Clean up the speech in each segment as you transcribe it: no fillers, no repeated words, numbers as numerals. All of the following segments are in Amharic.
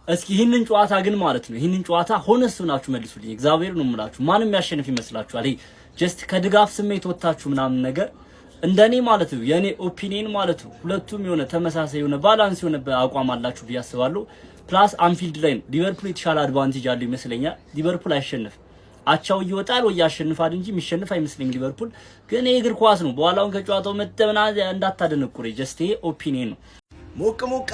እስኪ ይህንን ጨዋታ ግን ማለት ነው ይህንን ጨዋታ ሆነስ ብናችሁ መልሱልኝ። እግዚአብሔር ነው የምላችሁ። ማንም ያሸንፍ ይመስላችኋል? ይሄ ጀስት ከድጋፍ ስሜት ወጣችሁ ምናምን ነገር እንደኔ ማለት ነው የኔ ኦፒኒየን ማለት ነው ሁለቱም የሆነ ተመሳሳይ የሆነ ባላንስ የሆነ አቋም አላችሁ ብዬ አስባለሁ። ፕላስ አንፊልድ ላይ ነው ሊቨርፑል የተሻለ አድቫንቴጅ አለው ይመስለኛል። ሊቨርፑል አይሸነፍም፣ አቻው ይወጣል ወይ ያሸንፋል እንጂ የሚሸነፍ አይመስለኝም። ሊቨርፑል ግን የእግር ኳስ ነው። በኋላውን ከጨዋታው መተምና እንዳታደነቁሩ። ጀስት ይሄ ኦፒኒየን ነው። ሞቅ ሞቅ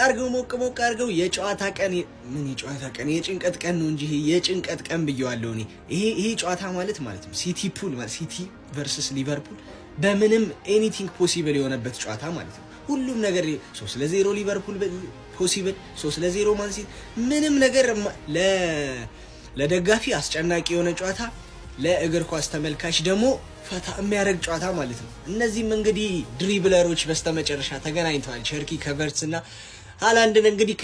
አርገው የጨዋታ ቀን ምን የጨዋታ ቀን የጭንቀት ቀን ነው እንጂ የጭንቀት ቀን ብየዋለሁ እኔ። ይሄ ጨዋታ ማለት ነው ሲቲ ፑል ማለት ሲቲ ቨርሰስ ሊቨርፑል በምንም ኤኒቲንግ ፖሲብል የሆነበት ጨዋታ ማለት ነው። ሁሉም ነገር 3-0 ሊቨርፑል ፖሲብል 3-0 ማን ሲቲ ምንም ነገር ለደጋፊ አስጨናቂ የሆነ ጨዋታ፣ ለእግር ኳስ ተመልካች ደግሞ ፈታ የሚያደርግ ጨዋታ ማለት ነው። እነዚህም እንግዲህ ድሪብለሮች በስተመጨረሻ ተገናኝተዋል። ቸርኪ ከቨርትስና ሃላንድን እንግዲህ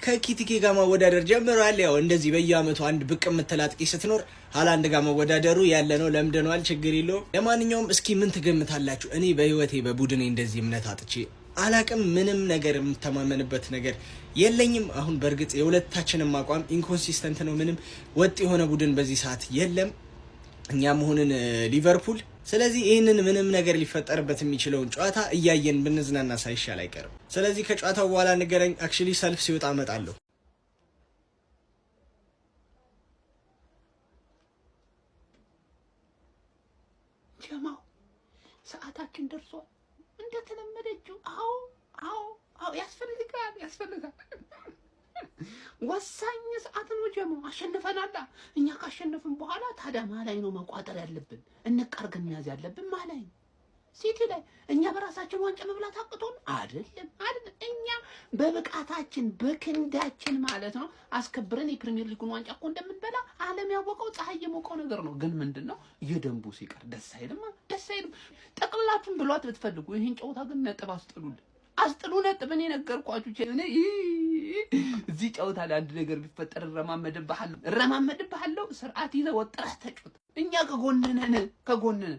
ከኪቲኬ ጋር ማወዳደር ጀምረዋል። ያው እንደዚህ በየአመቱ አንድ ብቅ የምትላጥቂ ስትኖር ሃላንድ ጋር መወዳደሩ ያለ ነው፣ ለምደነዋል፣ ችግር የለውም። ለማንኛውም እስኪ ምን ትገምታላችሁ? እኔ በህይወቴ በቡድኔ እንደዚህ እምነት አጥቼ አላቅም። ምንም ነገር የምተማመንበት ነገር የለኝም። አሁን በእርግጥ የሁለታችንም አቋም ኢንኮንሲስተንት ነው። ምንም ወጥ የሆነ ቡድን በዚህ ሰዓት የለም እኛ መሆንን ሊቨርፑል። ስለዚህ ይህንን ምንም ነገር ሊፈጠርበት የሚችለውን ጨዋታ እያየን ብንዝናና ሳይሻል አይቀርም። ስለዚህ ከጨዋታው በኋላ ንገረኝ። አክቹሊ ሰልፍ ሲወጣ እመጣለሁ። ጀማው ሰዓታችን ደርሷል። እንደተለመደችው አዎ ያስፈልጋል ወሳኝ ሰዓት ነው ጀማው። አሸንፈናል። እኛ ካሸነፍን በኋላ ታዲያ ማላይ ነው መቋጠር ያለብን፣ እንቀርገን መያዝ ያለብን ማላይ ነው። ሲቲ ላይ እኛ በራሳችን ዋንጫ መብላት አቅቶን አይደለም። እኛ በብቃታችን በክንዳችን ማለት ነው አስከብረን የፕሪሚየር ሊጉን ዋንጫ እኮ እንደምንበላ ዓለም ያወቀው ፀሐይ የሞቀው ነገር ነው። ግን ምንድነው የደንቡ ሲቀር ደስ አይልም። ጠቅላላችሁን ብሏት ብትፈልጉ ይሄን ጨዋታ ግን ነጥብ አስጥሉ ነጥብ። እኔ ነገርኳችሁ። እዚህ ጨዋታ ላይ አንድ ነገር ቢፈጠር እረማመድብሃለሁ። ስርዓት ይዘህ ወጥረህ ተጫወት። እኛ ከጎንነን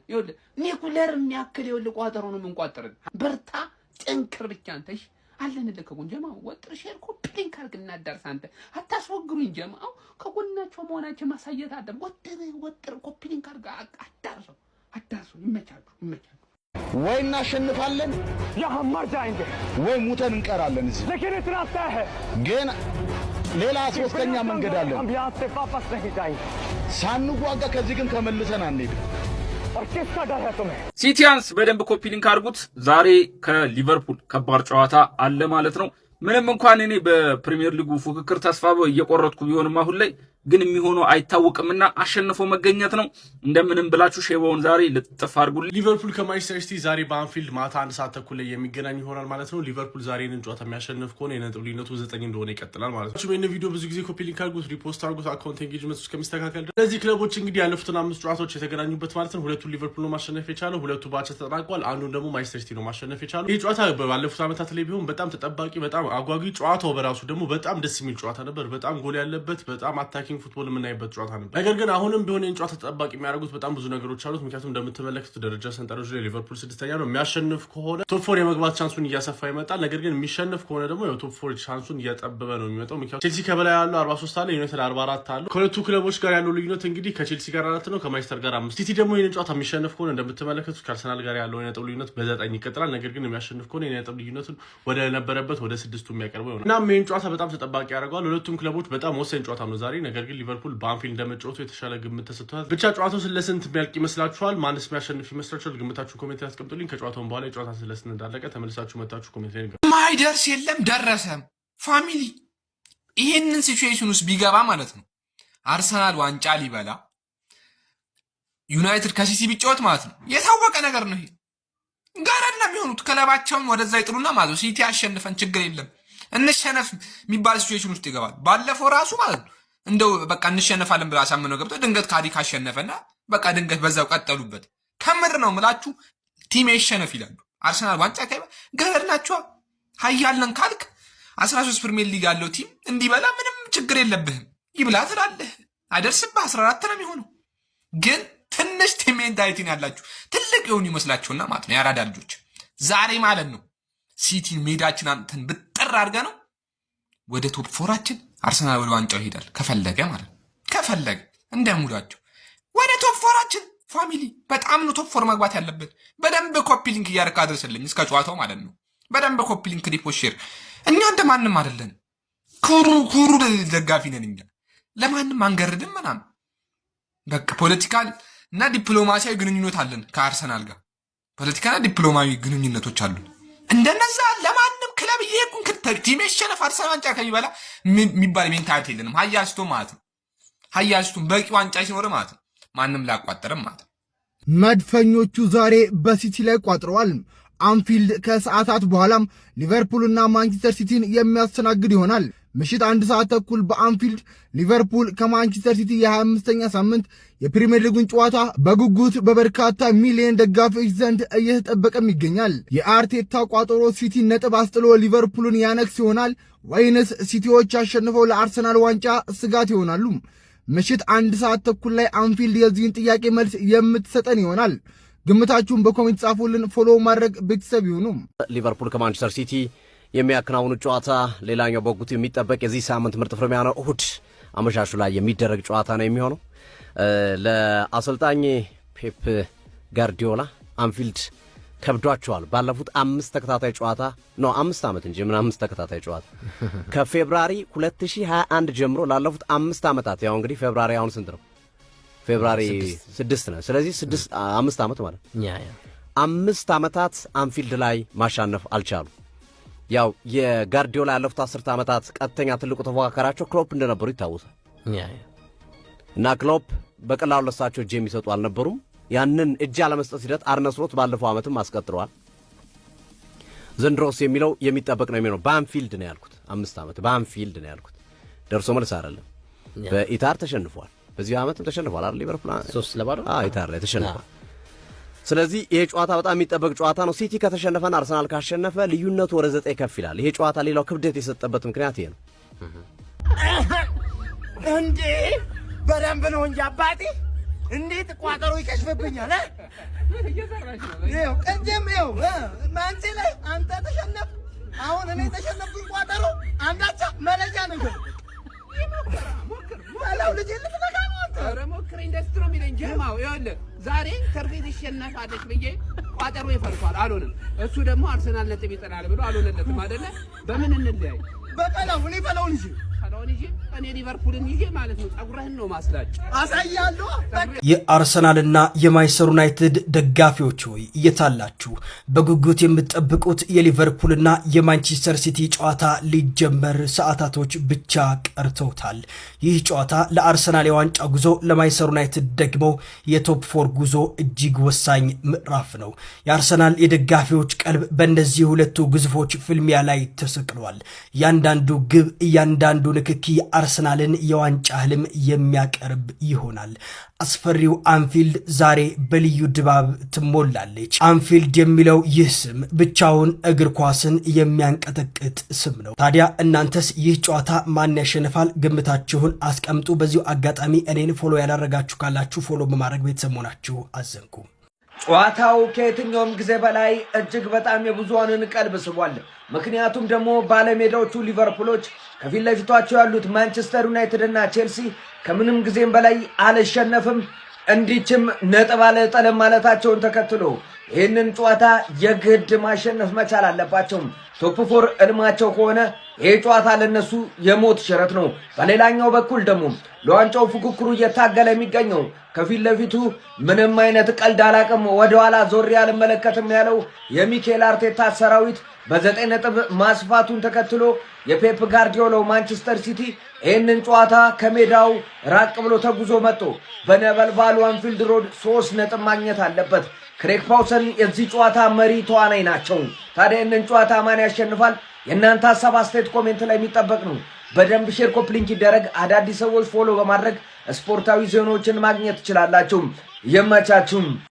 ይኸውልህ እኔ ኩለር የሚያክል ይኸውልህ ቋጠሮ ነው የምንቋጥርን። በርታ ጠንክር ብቻ አንተሽ አለንልህ ከጎን ጀማው። ወጥር ሼር ኮፒሊንግ አድርግ እናዳርስ። አንተ አታስወግሩኝ ጀማው። ከጎናቸው መሆናችን ማሳየት አለ። ወጥር ኮፒሊንግ አድርግ አዳርሰው። ይመቻችሁ። ወይ እናሸንፋለን या हम मर जाएंगे ወይ ሙተን እንቀራለን። እዚህ लेकिन इतना तय है ግን ሌላ ሶስተኛ መንገድ አለን። हम यहाँ से वापस नहीं जाएंगे ሳንዋጋ ከዚህ ግን ተመልሰን አንሄድ። और किसका डर है तुम्हें? ሲቲያንስ በደንብ ኮፒ ሊንክ አድርጉት። ዛሬ ከሊቨርፑል ከባድ ጨዋታ አለ ማለት ነው። ምንም እንኳን እኔ በፕሪሚየር ሊጉ ፉክክር ተስፋ እየቆረጥኩ ቢሆንም አሁን ላይ ግን የሚሆነው አይታወቅምና አሸንፎ መገኘት ነው። እንደምንም ብላችሁ ሼባውን ዛሬ ልጥፍ አድርጉልኝ። ሊቨርፑል ከማንቸስተር ሲቲ ዛሬ በአንፊልድ ማታ 1 ሰዓት ተኩል ላይ የሚገናኝ ይሆናል ማለት ነው። ሊቨርፑል ዛሬ ይህንን ጨዋታ የሚያሸንፍ ከሆነ የነጥብ ልዩነቱ 9 እንደሆነ ይቀጥላል ማለት ነው። ይህን ቪዲዮ ብዙ ጊዜ ኮፒ ሊንክ አድርጉት፣ ሪፖስት አድርጉት፣ አካውንት ኤንጌጅመንት እስከሚስተካከል ድረስ። እነዚህ ክለቦች እንግዲህ ያለፉትን 5 ጨዋታዎች የተገናኙበት ማለት ነው። ሁለቱን ሊቨርፑል ነው ማሸነፍ የቻለው፣ ሁለቱ ባቻ ተጠናቋል። አንዱን ደግሞ ማንቸስተር ሲቲ ነው ማሸነፍ የቻለው። ይህ ጨዋታ ባለፉት ዓመታት ላይ ቢሆን በጣም ተጠባቂ፣ በጣም አጓጊ፣ ጨዋታው በራሱ ደግሞ በጣም ደስ የሚል ጨዋታ ነበር። በጣም ጎል ያለበት፣ በጣም አታኪንግ ፉትቦል የምናይበት ጨዋታ ነበር። ነገር ግን አሁንም ቢሆን ይህን ጨዋታ ተጠባቂ የሚያደርጉት በጣም ብዙ ነገሮች አሉት። ምክንያቱም እንደምትመለከቱት ደረጃ ሰንጠረዡ ላይ ሊቨርፑል 6ኛ ነው። የሚያሸንፍ ከሆነ ቶፕ 4 የመግባት ቻንሱን እያሰፋ ይመጣል። ነገር ግን የሚሸንፍ ከሆነ ደግሞ ቶፕ 4 ቻንሱን እያጠበበ ነው የሚመጣው። ምክንያቱም ቼልሲ ከበላይ ያለው 43 አለ፣ ዩናይትድ 44 አለ። ከሁለቱ ክለቦች ጋር ያለው ልዩነት እንግዲህ ከቼልሲ ጋር 4 ነው፣ ከማንቸስተር ጋር 5። ሲቲ ደግሞ ይህን ጨዋታ የሚሸንፍ ከሆነ እንደምትመለከቱት ከአርሰናል ጋር ያለው የነጥብ ልዩነት በ9 ይቀጥላል። ነገር ግን የሚያሸንፍ ከሆነ የነጥብ ልዩነቱን ወደ ነበረበት ወደ 6ቱ የሚያቀርበው ይሆናል። እናም ይህን ጨዋታ በጣም ተጠባቂ ያደርገዋል። ሁለቱም ክለቦች በጣም ወሳኝ ጨዋታ ነው ዛሬ። ነገር ግን ሊቨርፑል በአንፊልድ እንደመጫወቱ የተሻለ ግምት ተሰጥቷል። ብቻ ጨዋታው ስለስንት የሚያልቅ ይመስላችኋል? ማንስ የሚያሸንፍ ይመስላችኋል? ግምታችሁን ኮሜንት ያስቀምጡልኝ። ከጨዋታው በኋላ የጨዋታ ስለስንት እንዳለቀ ተመልሳችሁ መታችሁ ኮሜንት ላይ ንገሩኝ። ማይደርስ የለም ደረሰም ፋሚሊ ይሄንን ሲቹዌሽን ውስጥ ቢገባ ማለት ነው አርሰናል ዋንጫ ሊበላ ዩናይትድ ከሲቲ ቢጫወት ማለት ነው የታወቀ ነገር ነው። ይሄ ጋራድ ነው የሚሆኑት። ክለባቸውን ወደዛ ይጥሉና ማለት ነው ሲቲ አሸንፈን ችግር የለም እንሸነፍ የሚባል ሲቹዌሽን ውስጥ ይገባል። ባለፈው ራሱ ማለት ነው እንደው በቃ እንሸነፋለን ብላ አሳምነው ገብቶ ድንገት ካዲክ አሸነፈና በቃ ድንገት በዛው ቀጠሉበት። ከምር ነው ምላችሁ ቲም ይሸነፍ ይላሉ። አርሰናል ዋንጫ ካይባ ገረድ ናቸው። ሀያለን ካልክ 13 ፕሪሚየር ሊግ ያለው ቲም እንዲበላ ምንም ችግር የለብህም። ይብላ ትላለህ አይደርስብህ 14 ነው የሚሆነው። ግን ትንሽ ቲም ሜንታሊቲ ያላችሁ ትልቅ የሆኑ ይመስላችሁና ማለት ነው ያራዳ ልጆች ዛሬ ማለት ነው ሲቲን ሜዳችን አንተን ብጥር አድርገ ነው ወደ ቶፕ 4አችን አርሰናል ወደ ዋንጫው ይሄዳል ከፈለገ ማለት ከፈለገ እንደሙዳቸው ወደ ቶፕ ፎራችን ፋሚሊ በጣም ነው ቶፕ ፎር መግባት ያለበት። በደንብ ኮፒ ሊንክ እያደረክ አድርስልኝ እስከ ጨዋታው ማለት ነው። በደንብ ኮፒ ሊንክ ሪፖስት ሼር። እኛ እንደማንም አይደለን፣ ኩሩ ደጋፊ ነን እኛ። ለማንም አንገርድም ምናምን። በቃ ፖለቲካል እና ዲፕሎማሲያዊ ግንኙነት አለን ከአርሰናል ጋር። ፖለቲካና ዲፕሎማዊ ግንኙነቶች አሉ። እንደነዛ ለማንም ክለብ እየሄድኩን ቲም ይሸነፍ አርሰናል ዋንጫ ከሚበላ የሚባል ሜንታሊቲ የለንም። ሀያስቶ ማለት ነው። ሀያስቱን በቂ ዋንጫ ሲኖር ማለት ነው ማንም ላቋጠርም ማለት ነው። መድፈኞቹ ዛሬ በሲቲ ላይ ቋጥረዋል። አንፊልድ ከሰዓታት በኋላም ሊቨርፑልና ማንቸስተር ሲቲን የሚያስተናግድ ይሆናል። ምሽት 1 ሰዓት ተኩል በአንፊልድ ሊቨርፑል ከማንቸስተር ሲቲ የ25ኛ ሳምንት የፕሪሚየር ሊጉን ጨዋታ በጉጉት በበርካታ ሚሊዮን ደጋፊዎች ዘንድ እየተጠበቀም ይገኛል። የአርቴታ ቋጠሮ ሲቲ ነጥብ አስጥሎ ሊቨርፑልን ያነክስ ይሆናል ወይንስ ሲቲዎች አሸንፈው ለአርሰናል ዋንጫ ስጋት ይሆናሉ? ምሽት 1 ሰዓት ተኩል ላይ አንፊልድ የዚህን ጥያቄ መልስ የምትሰጠን ይሆናል። ግምታችሁን በኮሜንት ጻፉልን። ፎሎ ማድረግ ቤተሰብ ይሁኑ። ሊቨርፑል ከማንቸስተር ሲቲ የሚያከናውኑ ጨዋታ ሌላኛው በጉት የሚጠበቅ የዚህ ሳምንት ምርጥ ፍልሚያ ነው። እሁድ አመሻሹ ላይ የሚደረግ ጨዋታ ነው የሚሆነው። ለአሰልጣኝ ፔፕ ጋርዲዮላ አንፊልድ ከብዷቸዋል። ባለፉት 5 ተከታታይ ጨዋታ ነው 5 ዓመት እንጂ ምን 5 ተከታታይ ጨዋታ ከፌብራሪ 2021 ጀምሮ ላለፉት 5 ዓመታት ያው እንግዲህ ፌብራሪ አሁን ስንት ነው? ፌብራሪ 6 ነው። ስለዚህ 5 ዓመት ማለት ያ 5 ዓመታት አንፊልድ ላይ ማሻነፍ አልቻሉ። ያው የጋርዲዮላ ያለፉት 10 ዓመታት ቀጥተኛ ትልቁ ተፎካካሪያቸው ክሎፕ እንደነበሩ ይታወሳል። እና ክሎፕ በቀላሉ ለሳቸው እጅ የሚሰጡ አልነበሩም። ያንን እጅ አለመስጠት ሂደት አርነ ስሎት ባለፈው ዓመትም አስቀጥረዋል። ዘንድሮስ የሚለው የሚጠበቅ ነው የሚሆነው። በአንፊልድ ነው ያልኩት፣ 5 ዓመት በአንፊልድ ነው ያልኩት። ደርሶ መልስ አይደለም። በኢታር ተሸንፏል። በዚህ ዓመትም ተሸንፏል አይደል? ሊቨርፑል 3-0 ኢታር ላይ ተሸንፏል። ስለዚህ ይሄ ጨዋታ በጣም የሚጠበቅ ጨዋታ ነው። ሲቲ ከተሸነፈና አርሰናል ካሸነፈ ልዩነቱ ወደ 9 ከፍ ይላል። ይሄ ጨዋታ ሌላው ክብደት የሰጠበት ምክንያት ይሄ ነው። እንዴ በደንብ ነው እንጂ አባቴ እንዴት ቋጠሮ ይከሽፍብኛል? ቅድም ማንሴ ላይ አንተ ተሸነፍ፣ አሁን እኔ ተሸነፍኩኝ። ቋጠሮ አንዳቻ መለጃ ነገር መላው ልጅ ልትነካ ነው። ኧረ ሞክረኝ ደስ ነው የሚለኝ ጀማው። ይኸውልህ ዛሬ ተርፌት ይሸነፋለች ብዬ ቋጠሮ ይፈርሷል አልሆንም። እሱ ደግሞ አርሰናል ነጥብ ይጥላል ብሎ አልሆነለትም አይደለ? በምን እንለያይ? በቀላው እኔ በለው እንጂ እኔ ሊቨርፑልን ይዤ ማለት ነው ጸጉርህን ነው ማስላጭ አሳያለሁ። የአርሰናልና የማንቸስተር ዩናይትድ ደጋፊዎች ሆይ እየታላችሁ በጉጉት የምትጠብቁት የሊቨርፑልና የማንቸስተር ሲቲ ጨዋታ ሊጀመር ሰዓታቶች ብቻ ቀርተውታል። ይህ ጨዋታ ለአርሰናል የዋንጫ ጉዞ፣ ለማንቸስተር ዩናይትድ ደግሞ የቶፕ 4 ጉዞ እጅግ ወሳኝ ምዕራፍ ነው። የአርሰናል የደጋፊዎች ቀልብ በእነዚህ ሁለቱ ግዙፎች ፍልሚያ ላይ ተሰቅሏል። እያንዳንዱ ግብ፣ እያንዳንዱ ንክኪ አርሰናልን የዋንጫ ህልም የሚያቀርብ ይሆናል። አስፈሪው አንፊልድ ዛሬ በልዩ ድባብ ትሞላለች። አንፊልድ የሚለው ይህ ስም ብቻውን እግር ኳስን የሚያንቀጠቅጥ ስም ነው። ታዲያ እናንተስ ይህ ጨዋታ ማን ያሸንፋል? ግምታችሁን አስቀምጡ። በዚሁ አጋጣሚ እኔን ፎሎ ያላረጋችሁ ካላችሁ ፎሎ በማድረግ ቤተሰብ መሆናችሁ አዘንኩ። ጨዋታው ከየትኛውም ጊዜ በላይ እጅግ በጣም የብዙሃንን ቀልብ ስቧል። ምክንያቱም ደግሞ ባለሜዳዎቹ ሊቨርፑሎች ከፊት ለፊቷቸው ያሉት ማንቸስተር ዩናይትድ እና ቼልሲ ከምንም ጊዜም በላይ አልሸነፍም እንዲችም ነጥብ አልጥልም ማለታቸውን ተከትሎ ይህንን ጨዋታ የግድ ማሸነፍ መቻል አለባቸው። ቶፕ 4 እልማቸው ከሆነ ይህ ጨዋታ ለነሱ የሞት ሽረት ነው። በሌላኛው በኩል ደግሞ ለዋንጫው ፉክክሩ እየታገለ የሚገኘው ከፊት ለፊቱ ምንም አይነት ቀልድ አላቅም ወደኋላ ዞሬ አልመለከትም ያለው የሚኬል አርቴታ ሰራዊት በ9 ነጥብ ማስፋቱን ተከትሎ የፔፕ ጋርዲዮላው ማንቸስተር ሲቲ ይህንን ጨዋታ ከሜዳው ራቅ ብሎ ተጉዞ መጥቶ በነበልባሉ አንፊልድ ሮድ 3 ነጥብ ማግኘት አለበት። ክሬግ ፓውሰን የዚህ ጨዋታ መሪ ተዋናይ ናቸው። ታዲያ ይህንን ጨዋታ ማን ያሸንፋል? የእናንተ ሀሳብ አስተያየት ኮሜንት ላይ የሚጠበቅ ነው። በደንብ ሼር ኮፕሊንክ ይደረግ። አዳዲስ ሰዎች ፎሎ በማድረግ ስፖርታዊ ዜናዎችን ማግኘት ትችላላችሁ። ይመቻችሁም።